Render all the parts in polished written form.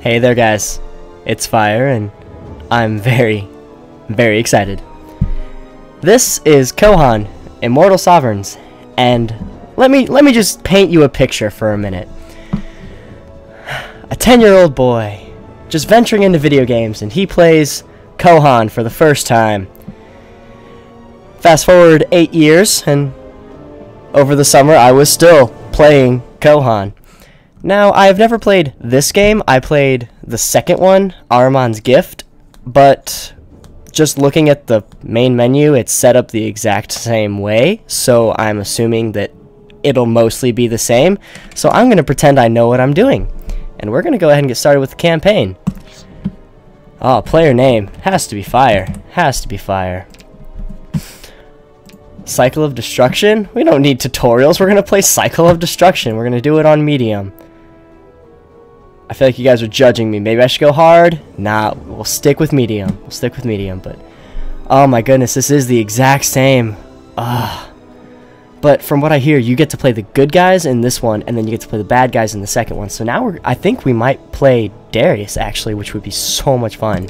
Hey there guys, it's Fire and I'm very excited. This is Kohan, Immortal Sovereigns, and let me just paint you a picture for a minute. A 10-year-old boy just venturing into video games, and he plays Kohan for the first time. Fast forward 8 years, and over the summer I was still playing Kohan. Now, I've never played this game. I played the second one, Ahriman's Gift, but just looking at the main menu, it's set up the exact same way, so I'm assuming that it'll mostly be the same. So I'm going to pretend I know what I'm doing, and we're going to go ahead and get started with the campaign. Oh, player name. Has to be Fire. Has to be Fire. Cycle of Destruction? We don't need tutorials. We're going to play Cycle of Destruction. We're going to do it on medium. I feel like you guys are judging me. Maybe I should go hard? Nah, we'll stick with medium. We'll stick with medium, but... Oh my goodness, this is the exact same. But from what I hear, you get to play the good guys in this one, and then you get to play the bad guys in the second one. So now I think we might play Darius, actually, which would be so much fun.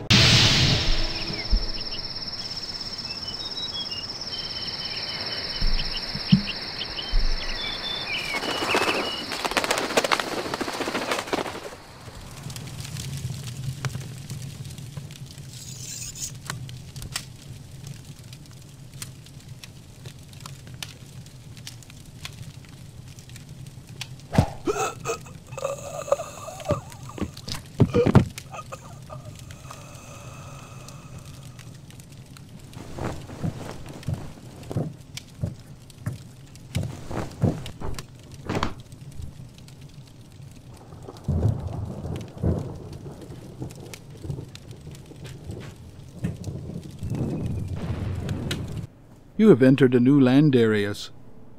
You have entered a new land, Darius,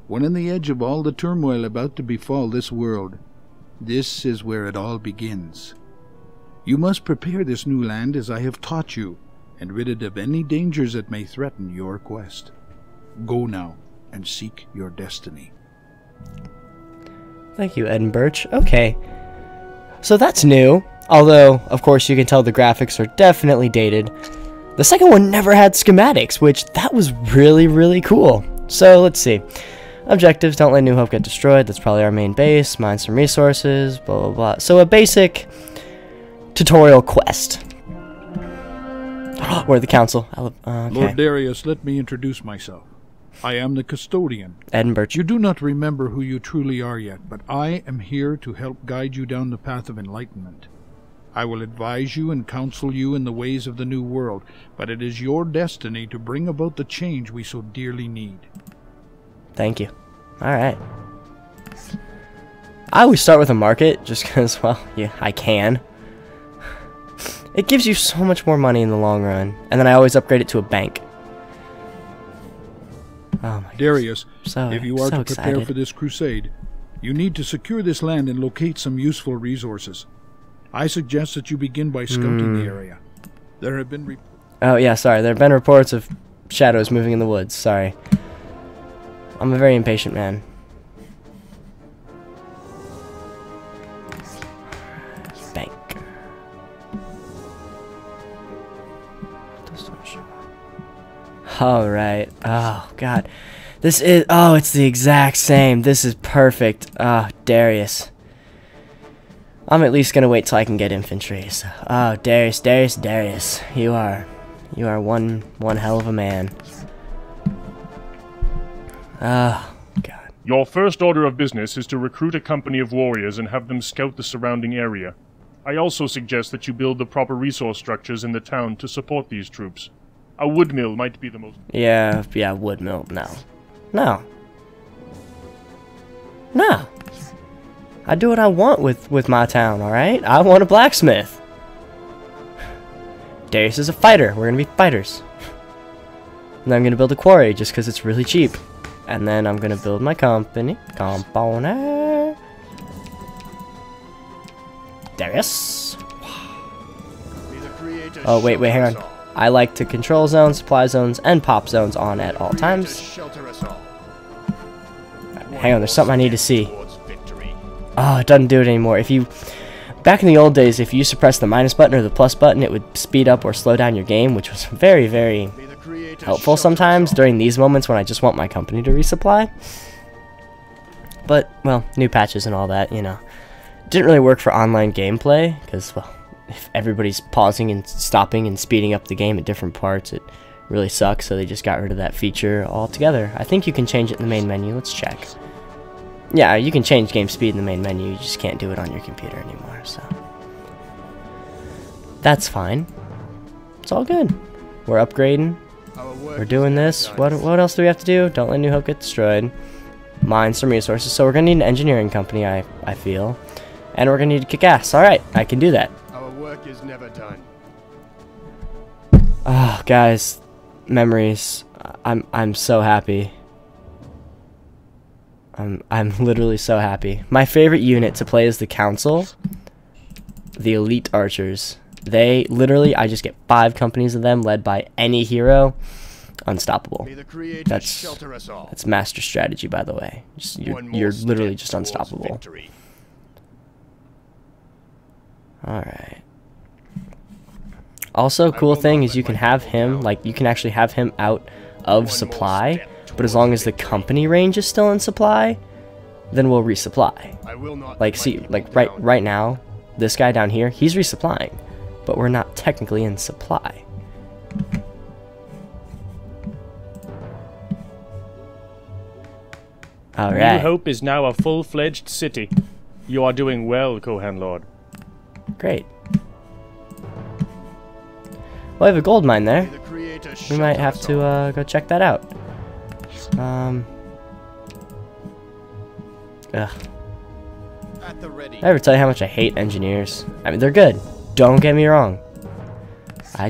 one on the edge of all the turmoil about to befall this world. This is where it all begins. You must prepare this new land as I have taught you, and rid it of any dangers that may threaten your quest. Go now, and seek your destiny. Thank you, Ed and Birch. Okay. So that's new, although, of course, you can tell the graphics are definitely dated. The second one never had schematics, which that was really cool. So let's see. Objectives: don't let New Hope get destroyed. That's probably our main base. Mine some resources, blah blah blah. So a basic tutorial quest. We're the council. Okay. Lord Darius, let me introduce myself. I am the custodian. Ed and Birch. You do not remember who you truly are yet, but I am here to help guide you down the path of enlightenment. I will advise you and counsel you in the ways of the new world, but it is your destiny to bring about the change we so dearly need. Thank you. Alright. I always start with a market, just because, well, yeah, I can. It gives you so much more money in the long run, and then I always upgrade it to a bank. Oh my Darius, goodness. if you are to prepare excited for this crusade, you need to secure this land and locate some useful resources. I suggest that you begin by scouting the area. There have been Oh yeah, sorry. There have been reports of shadows moving in the woods. Sorry. I'm a very impatient man. Bank. Alright. Oh god. This is... Oh, it's the exact same. This is perfect. Ah, Darius. I'm at least gonna wait till I can get infantry. So, oh, Darius, you are one hell of a man. Oh, God. Your first order of business is to recruit a company of warriors and have them scout the surrounding area. I also suggest that you build the proper resource structures in the town to support these troops. A wood mill might be the most... Yeah, wood mill. No. I do what I want with my town, alright? I want a blacksmith. Darius is a fighter. We're gonna be fighters. And then I'm gonna build a quarry just because it's really cheap. And then I'm gonna build my company. Component. Darius. Oh, wait, hang on. I like to control zones, supply zones, and pop zones on at all times. Hang on, there's something I need to see. Oh, it doesn't do it anymore. If you... Back in the old days, if you used to press the minus button or the plus button, it would speed up or slow down your game, which was very, very helpful sometimes during these moments when I just want my company to resupply. But, well, new patches and all that, you know. Didn't really work for online gameplay, because, well, if everybody's pausing and stopping and speeding up the game at different parts, it really sucks, so they just got rid of that feature altogether. I think you can change it in the main menu. Let's check. Yeah, you can change game speed in the main menu, you just can't do it on your computer anymore, so that's fine. It's all good. We're upgrading. We're doing this. What else do we have to do? Don't let New Hope get destroyed. Mine some resources. So we're gonna need an engineering company, I feel. And we're gonna need to kick ass. Alright, I can do that. Our work is never done. Oh, guys. Memories. I'm so happy. I'm literally so happy. My favorite unit to play is the Council. The Elite Archers. They literally, I just get 5 companies of them led by any hero. Unstoppable. That's master strategy, by the way. You're literally just unstoppable. Alright. Also, cool thing is you can have him, like, you can actually have him out of supply, but as long as the company range is still in supply, then we'll resupply. Like, see, like, right now, this guy down here, he's resupplying, but we're not technically in supply. Alright. New Hope is now a full-fledged city. You are doing well, Kohan Lord. Great. Well, I have a gold mine there. We might have to go check that out. Ugh. I ever tell you how much I hate engineers? I mean, they're good. Don't get me wrong. I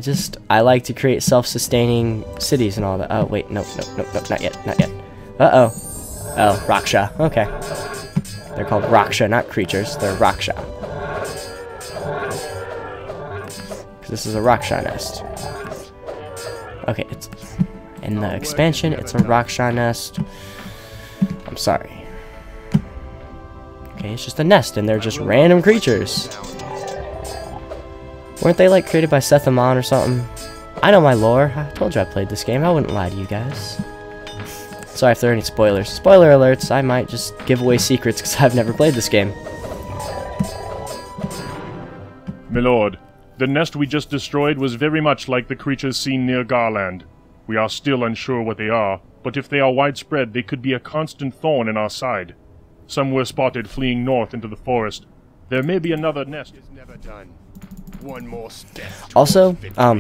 like to create self-sustaining cities and all that. Oh, wait, nope, not yet. Uh-oh. Oh, Raksha. Okay. They're called Raksha, not creatures. They're Raksha. Because this is a Raksha nest. Okay, it's... in the expansion, it's a Raksha nest. I'm sorry. Okay, it's just a nest, and they're just random creatures. Weren't they, like, created by Seth Amon or something? I know my lore. I told you I played this game. I wouldn't lie to you guys. Sorry if there are any spoilers. Spoiler alerts, I might just give away secrets because I've never played this game. Milord, the nest we just destroyed was very much like the creatures seen near Garland. We are still unsure what they are, but if they are widespread, they could be a constant thorn in our side. Some were spotted fleeing north into the forest. There may be another nest. One more step. Also,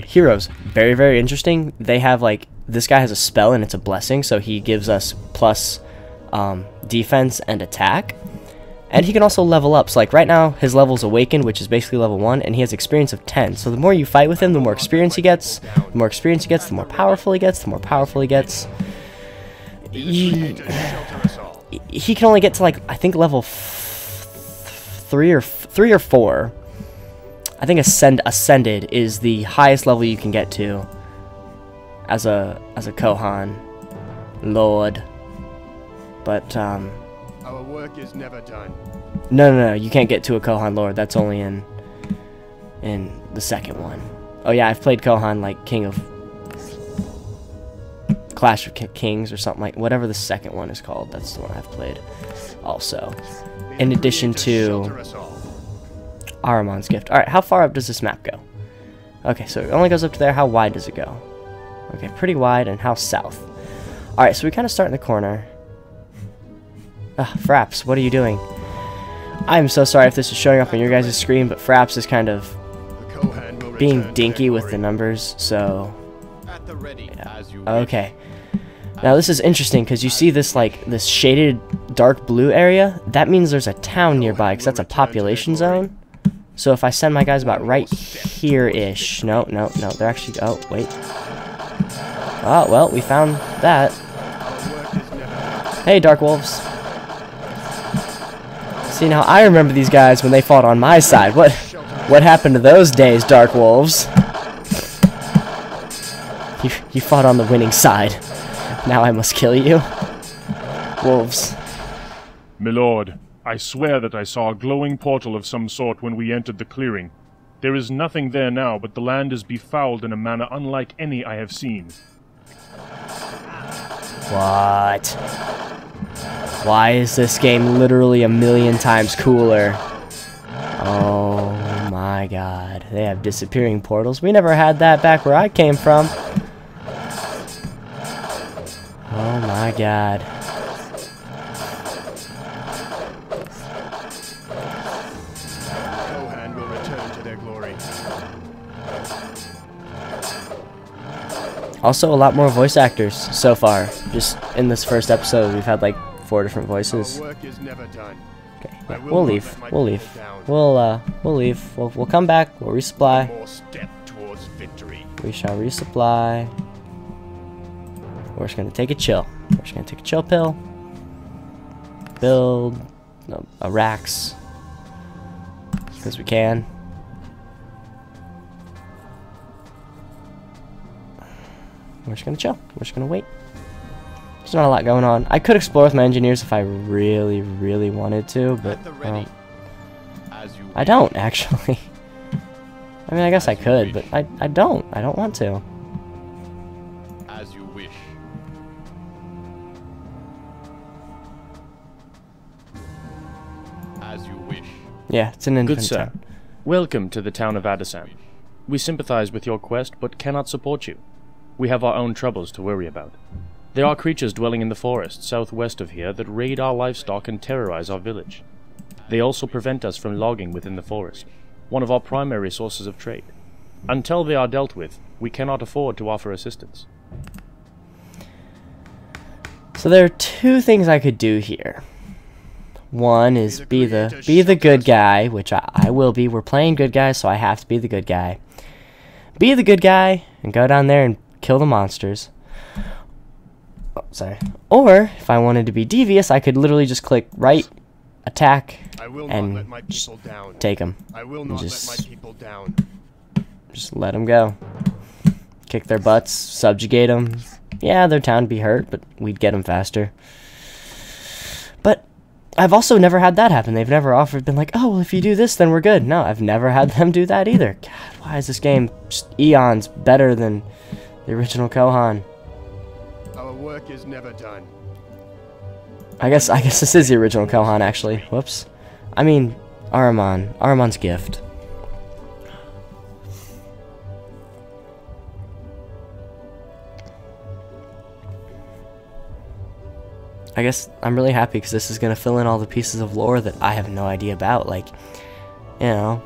heroes. Very, very interesting. They have, like, this guy has a spell and it's a blessing, so he gives us plus defense and attack. And he can also level up. So, like, right now, his level's Awakened, which is basically level 1, and he has experience of 10. So the more you fight with him, the more experience he gets. The more experience he gets, the more powerful he gets. The more powerful he gets. He can only get to, like, I think level 3 or 4. I think Ascended is the highest level you can get to as a Kohan Lord. But our work is never done. No, you can't get to a Kohan Lord. That's only in the second one. Oh yeah, I've played Kohan like King of Clash of Kings or something, like whatever the second one is called. That's the one I've played also. In addition to Ahriman's Gift. Alright, how far up does this map go? Okay, so it only goes up to there. How wide does it go? Okay, pretty wide. And how south? Alright, so we kind of start in the corner. Fraps, what are you doing? I'm so sorry if this is showing up on your guys' screen, but Fraps is kind of being dinky with the numbers, so... yeah. Okay. Now this is interesting, because you see this, like, this shaded dark blue area? That means there's a town nearby, because that's a population zone. So if I send my guys about right here-ish... No, they're actually... oh, wait. Oh, well, we found that. Hey, Dark Wolves. See, now I remember these guys when they fought on my side. What happened to those days, Dark Wolves? You fought on the winning side. Now I must kill you. Wolves. Milord, I swear that I saw a glowing portal of some sort when we entered the clearing. There is nothing there now, but the land is befouled in a manner unlike any I have seen. What? Why is this game literally a million times cooler? Oh my god. They have disappearing portals. We never had that back where I came from. Oh my god. Kohan will return to their glory. Also, a lot more voice actors so far. Just in this first episode, we've had like 4 different voices. Our work is never done. Okay, I yeah, will we'll not leave. let my We'll people leave. down. We'll leave. We'll come back. We'll resupply. One more step towards victory. We shall resupply. We're just gonna take a chill. We're just gonna take a chill pill. Build a racks because we can. We're just gonna chill. We're just gonna wait. There's not a lot going on. I could explore with my engineers if I really, really wanted to, but At the ready. As you I don't actually. I mean, I guess I could, but I don't. I don't want to. As you wish. As you wish. Yeah, it's an Good independent sir. town. Welcome to the town of Adasan. We sympathize with your quest, but cannot support you. We have our own troubles to worry about. There are creatures dwelling in the forest southwest of here that raid our livestock and terrorize our village. They also prevent us from logging within the forest, one of our primary sources of trade. Until they are dealt with, we cannot afford to offer assistance. So there are 2 things I could do here. One is be the good guy, which I will be. We're playing good guys, so I have to be the good guy. Be the good guy and go down there and kill the monsters. Oh, sorry. Or if I wanted to be devious, I could literally just click right, attack, I will not and let my people down. take them. I will not just- let my people down. Just let them go. Kick their butts, subjugate them. Yeah, their town would be hurt, but we'd get them faster. But I've also never had that happen. They've never been like, oh, well, if you do this, then we're good. No, I've never had them do that either. God, why is this game just eons better than the original Kohan? Our work is never done. I guess this is the original Kohan, actually. Whoops. I mean, Ahriman's gift. I guess I'm really happy because this is going to fill in all the pieces of lore that I have no idea about. Like, you know,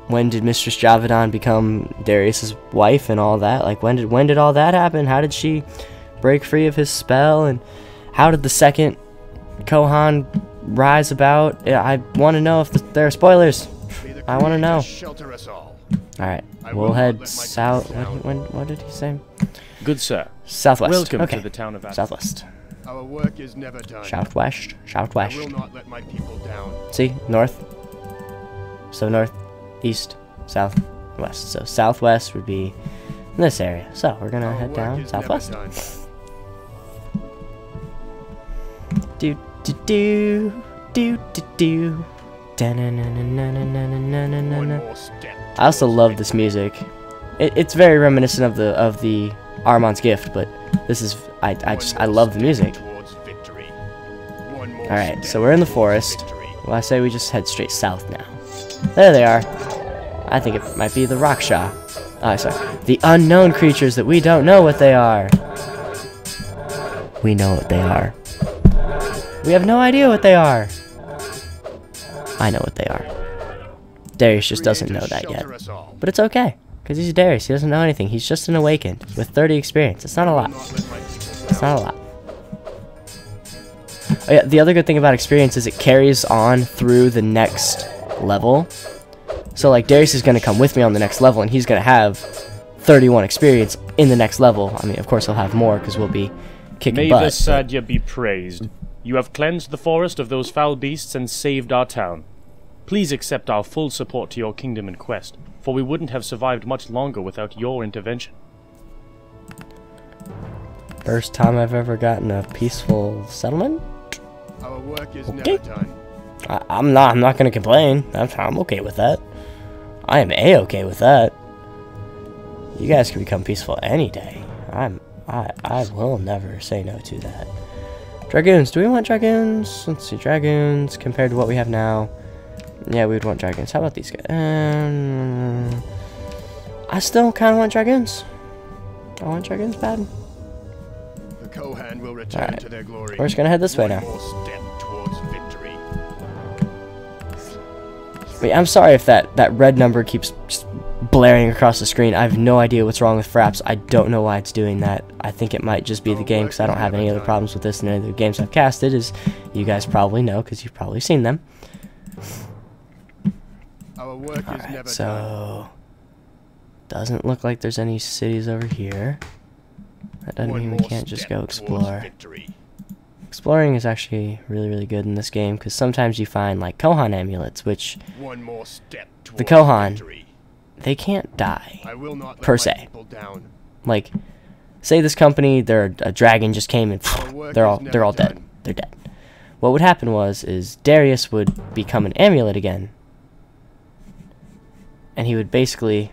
when did Mistress Javadan become Darius's wife and all that? Like, when did all that happen? How did she break free of his spell? And how did the second Kohan rise about? Yeah, I want to know if there are spoilers. Be the I wanna creator know. Shelter us all. All right, I we'll will not head let my south. people down. What did he say? Good sir. Southwest. Welcome okay. to the town of Adasan. Southwest. Our work is never done. Southwest. I Southwest. will not let my people down. See, north. So north, east, south, west. So southwest would be in this area. So we're gonna Our head work down is never southwest. done. Do do do do do do. Da-na-na-na-na-na-na-na-na-na. One more step. I also towards love this music. It's very reminiscent of the Ahriman's gift, but this is I love the music. All Alright, so we're in the forest. Well, I say we just head straight south now. There they are. I think it might be the Raksha. Oh, sorry. The unknown creatures that we don't know what they are. We know what they are. We have no idea what they are. I know what they are. Darius just doesn't know that yet. But it's okay, because he's Darius. He doesn't know anything. He's just an awakened with 30 experience. It's not a lot. It's not a lot. Oh, yeah, the other good thing about experience is it carries on through the next level. So, like, Darius is going to come with me on the next level, and he's going to have 31 experience in the next level. I mean, of course, he'll have more, because we'll be kicking May butt. the but- Sadya be praised. You have cleansed the forest of those foul beasts and saved our town. Please accept our full support to your kingdom and quest, for we wouldn't have survived much longer without your intervention. First time I've ever gotten a peaceful settlement? Our work is Okay. never done. I'm not gonna complain. I'm okay with that. I am a-okay with that. You guys can become peaceful any day. I will never say no to that. Dragoons. Do we want dragoons? Let's see. Dragoons compared to what we have now. Yeah, we would want dragoons. How about these guys? I still kind of want dragoons. I want dragoons bad. The Kohan will return to their glory. We're just gonna head this way now. One more step towards victory. Wait, I'm sorry if that red number keeps just blaring across the screen. I have no idea what's wrong with Fraps. I don't know why it's doing that. I think it might just be the game, because I don't have any other problems with this than any of the games I've casted, as you guys probably know, because you've probably seen them. Our work is Alright, never done. so doesn't look like there's any cities over here. That doesn't One mean we more can't just step go towards explore. victory. Exploring is actually really, really good in this game, because sometimes you find like Kohan amulets, which One more step the towards Kohan, victory. they can't die. I will not let per my se. people down. Like, say this company, a dragon just came and Our work they're is all never dead. done. They're dead. What would happen is Darius would become an amulet again, and he would basically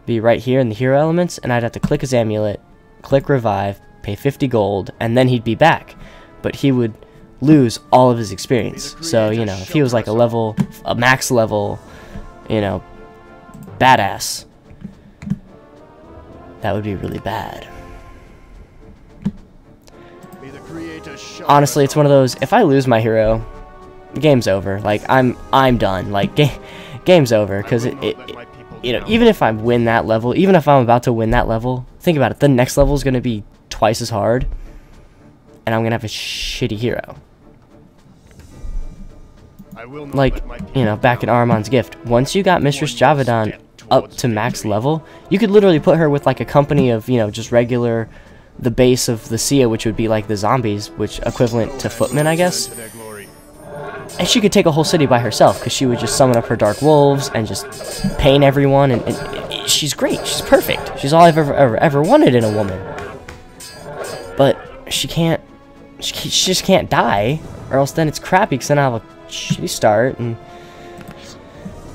be right here in the hero elements, and I'd have to click his amulet, click revive, pay 50 gold, and then he'd be back. But he would lose all of his experience. So, you know, if he was like a max level, you know, badass, that would be really bad. May the Creator show Honestly, us it's one of those, if I lose my hero, game's over. Like, I'm done. Like, game's over, all. because I will not let my people you know, down. even if I win that level, even if I'm about to win that level, think about it, the next level is going to be twice as hard, and I'm going to have a shitty hero. I will not Like, let my people you know, back in down. Arman's Gift, once you got Mistress One more Javadan step up towards to max victory. level, you could literally put her with like a company of, you know, just regular, the base of the Sia, which would be like the zombies, which equivalent to Kohan footmen, will I return guess. to their glory. And she could take a whole city by herself, because she would just summon up her dark wolves and just pain everyone, and she's great. She's perfect. She's all I've ever wanted in a woman. But she just can't die, or else then it's crappy, because then I'll have a shitty start, and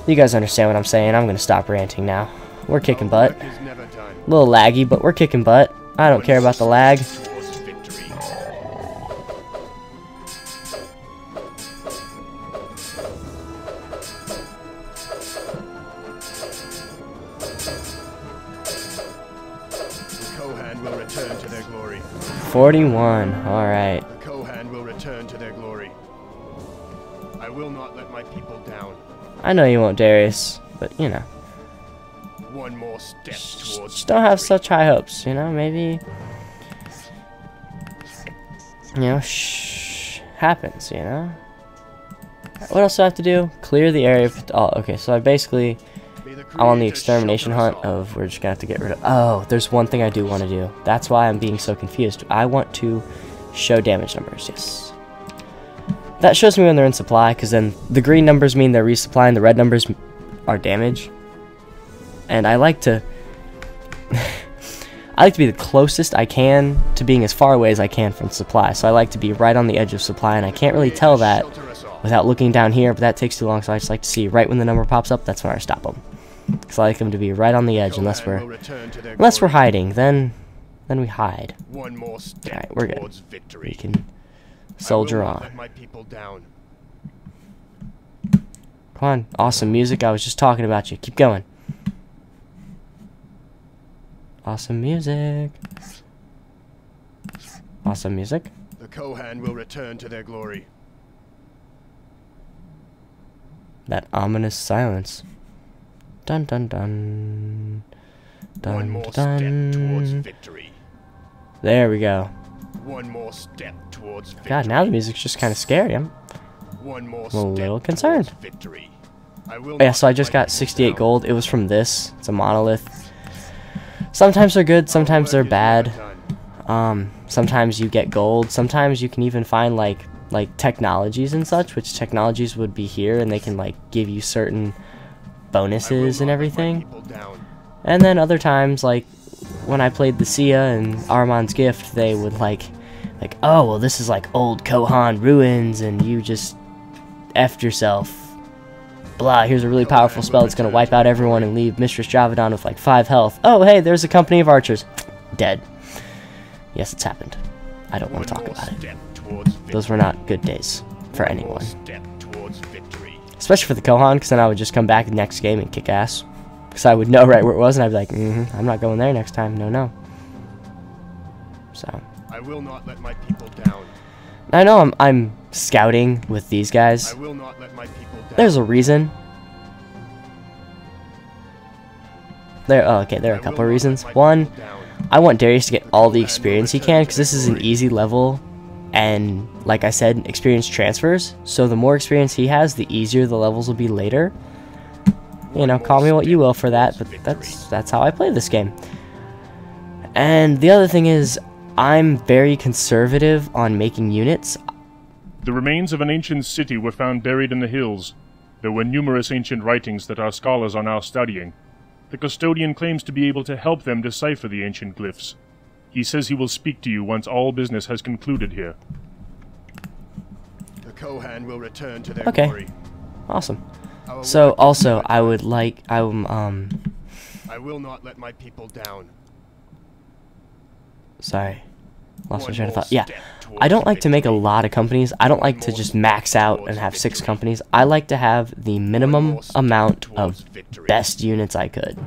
you guys understand what I'm saying. I'm gonna stop ranting now. We're kicking Our butt. work is never done. A little laggy, but we're kicking butt. I don't care about the lag. Towards victory. The Kohan will return to their glory. 41. Alright. The Kohan will return to their glory. I will not let my people down. I know you won't, Darius, but you know. One more step towards Just don't have victory. such high hopes, you know? Maybe, you know, happens, you know? What else do I have to do? Clear the area. Okay, so I basically, May the I'm on the Creator extermination shelter us hunt all. of, we're just gonna have to get rid of, oh, there's one thing I do want to do. That's why I'm being so confused. I want to show damage numbers, yes. That shows me when they're in supply, because then the green numbers mean they're resupplying, the red numbers are damage. And I like to be the closest I can to being as far away as I can from supply. So I like to be right on the edge of supply, and I can't really tell that Shelter us all. without looking down here, but that takes too long, so I just like to see right when the number pops up, that's when I stop them. Because I like them to be right on the edge, unless Kohan will we're return to their unless we're glory. hiding, then we hide. One more step Alright, we're good. towards victory. We can soldier I will not on. let my people down. Come on, awesome music, I was just talking about you. Keep going. Awesome music. Awesome music. The Kohan will return to their glory. That ominous silence. Dun dun dun. One Dun more dun. step towards dun. victory. There we go. One more step towards victory. God, now the music's just kind of scary. One more a step little concerned. towards victory. I will Oh, yeah, not so I let just my got people 68 down. gold. It was from this. It's a monolith. Sometimes they're good, sometimes they're Work is never bad. done. Sometimes you get gold. Sometimes you can even find like technologies and such, which technologies would be here, and they can like give you certain I will bonuses and not let my everything. people down. And then other times, like when I played the Sia and Arman's Gift, they would like, oh well, this is like old Kohan ruins, and you just F yourself. Blah, here's a really powerful spell that's going to wipe out everyone and leave Mistress Javadon with like 5 health. Oh, hey, there's a company of archers. Dead. Yes, it's happened. I don't want to talk about it. Those were not good days for anyone. Especially for the Kohan, because then I would just come back the next game and kick ass. Because I would know right where it was, and I'd be like, I'm not going there next time. No, no. So. I will not let my people down. I know I'm scouting with these guys. I will not let my people down. There's a reason. There are a couple of reasons. One, I want Darius to get all the experience he can, because this is an easy level, and like I said, experience transfers. So the more experience he has, the easier the levels will be later. You know, call me what you will for that, but that's how I play this game. And the other thing is, I'm very conservative on making units. The remains of an ancient city were found buried in the hills. There were numerous ancient writings that our scholars are now studying. The custodian claims to be able to help them decipher the ancient glyphs. He says he will speak to you once all business has concluded here. The Kohan will return to their Okay. glory. Awesome. So also, I would like I will not let my people down. Sorry, lost my One train of more thought. Yeah, step towards I don't like to make a victory. lot of companies. I don't like to just max out and have 6 companies. I like to have the minimum amount of best units I could.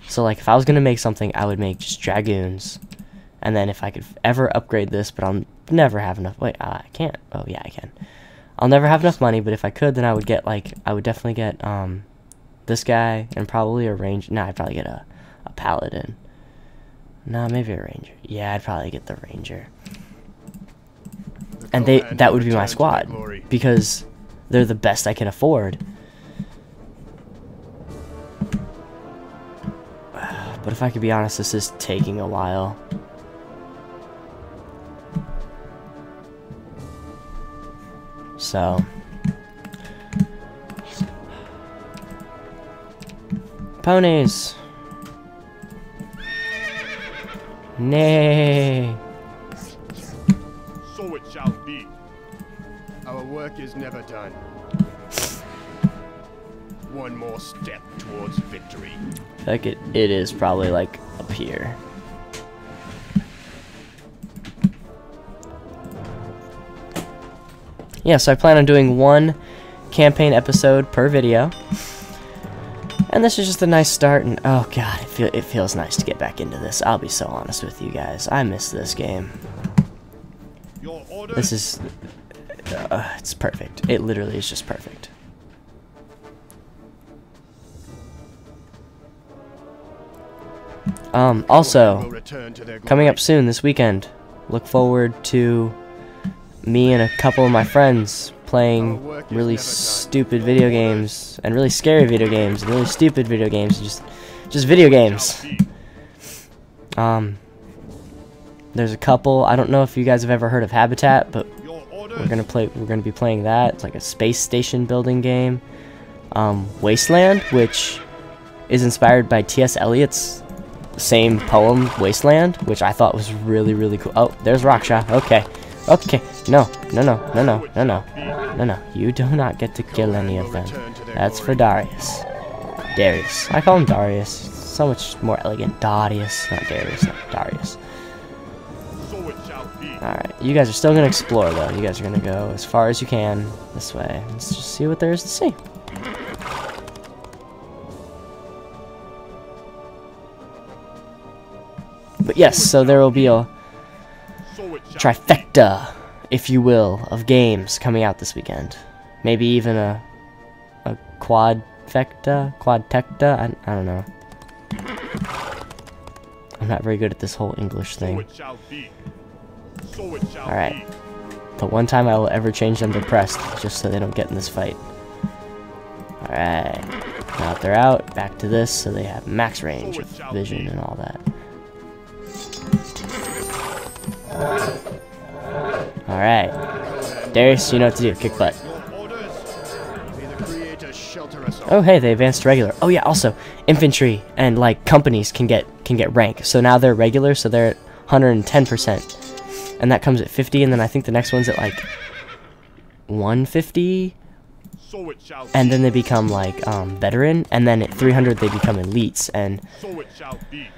So like if I was gonna make something, I would make just dragoons, and then if I could ever upgrade this, but I'll never have enough. Wait, I can't. Oh yeah, I can. I'll never have enough money, but if I could, then I would get like I would definitely get this guy and probably a range. No, I'd probably get a paladin. No, maybe a ranger. Yeah, I'd probably get the ranger. And that would be my squad, because they're the best I can afford. But if I could be honest, this is taking a while. So ponies. Nay. So it shall be. Our work is never done. One more step towards victory. I feel like it is probably like up here. Yeah, so I plan on doing 1 campaign episode per video. And this is just a nice start, and oh god, it feels nice to get back into this. I'll be so honest with you guys. I miss this game. Your order. This is... it's perfect. It literally is just perfect. Also, will return to their coming glory. up soon this weekend, look forward to me and a couple of my friends playing really stupid video games, and really scary video games, and really stupid video games, and just video games. There's a couple. I don't know if you guys have ever heard of Habitat, but Your order. we're gonna be playing that. It's like a space station building game. Wasteland, which is inspired by T.S. Eliot's same poem, Wasteland, which I thought was really, really cool. Oh, there's Raksha. Okay. Okay. No. You do not get to kill any of them. That's for Darius. Darius. I call him Darius. So much more elegant. Darius. Not Darius. Not Darius. So it shall be. Alright. You guys are still going to explore, though. You guys are going to go as far as you can this way. Let's just see what there is to see. But yes, so there will be a So it shall trifecta, if you will, of games coming out this weekend. Maybe even a quadfecta? I don't know. I'm not very good at this whole English So thing. it shall be. So it shall Alright. be. The one time I will ever change them to pressed, just so they don't get in this fight. Alright. Now that they're out, back to this, so they have max range of vision and all that. Alright. Darius, you know what to do. Kick butt. Your orders. May the Creator shelter us all. Oh hey, they advanced to regular. Oh yeah, also infantry and like companies can get rank. So now they're regular, so they're at 110%, and that comes at 50, and then I think the next one's at like 150 So it shall and be. then they become like veteran, and then at 300 they become elites. And So it shall be.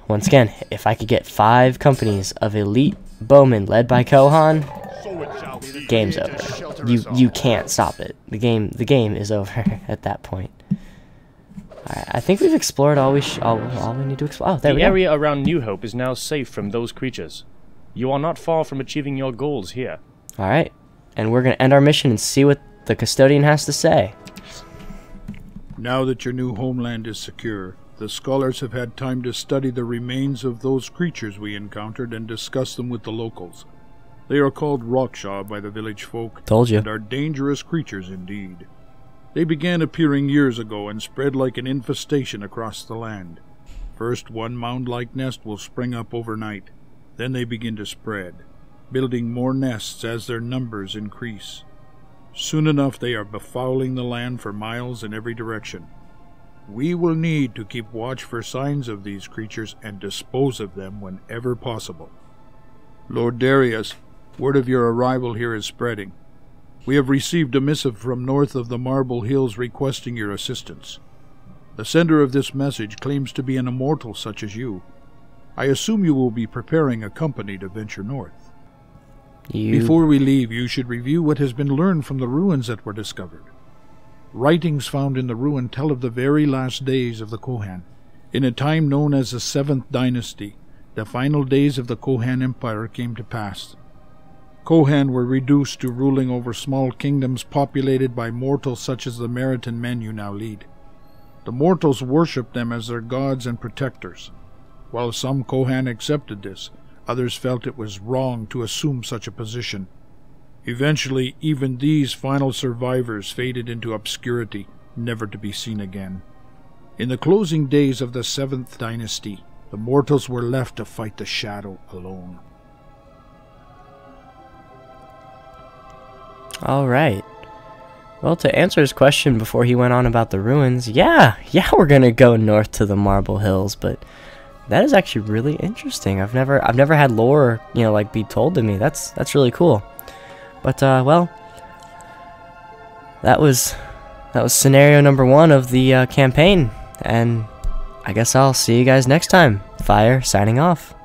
once again, if I could get 5 companies of elite bowmen led by Kohan, So it shall be. game's over. You can't stop it. The game is over at that point. Alright, I think we've explored all we need to explore. Oh, there we The go. area around New Hope is now safe from those creatures. You are not far from achieving your goals here. Alright, and we're gonna end our mission and see what the custodian has to say. Now that your new homeland is secure, the scholars have had time to study the remains of those creatures we encountered and discuss them with the locals. They are called Rockshaw by the village folk, Told you. and are dangerous creatures indeed. They began appearing years ago and spread like an infestation across the land. First, one mound-like nest will spring up overnight. Then they begin to spread, building more nests as their numbers increase. Soon enough they are befouling the land for miles in every direction. We will need to keep watch for signs of these creatures and dispose of them whenever possible. Lord Darius, word of your arrival here is spreading. We have received a missive from north of the Marble Hills requesting your assistance. The sender of this message claims to be an immortal such as you. I assume you will be preparing a company to venture north. Before we leave, you should review what has been learned from the ruins that were discovered. Writings found in the ruin tell of the very last days of the Kohan. In a time known as the 7th Dynasty, the final days of the Kohan Empire came to pass. Kohan were reduced to ruling over small kingdoms populated by mortals such as the Meritan men you now lead. The mortals worshipped them as their gods and protectors. While some Kohan accepted this, others felt it was wrong to assume such a position. Eventually, even these final survivors faded into obscurity, never to be seen again. In the closing days of the 7th Dynasty, the mortals were left to fight the shadow alone. Alright. Well, to answer his question before he went on about the ruins, yeah, we're gonna go north to the Marble Hills, but that is actually really interesting. I've never had lore, like be told to me. That's really cool. But well, that was scenario number 1 of the campaign, and I guess I'll see you guys next time. Fire signing off.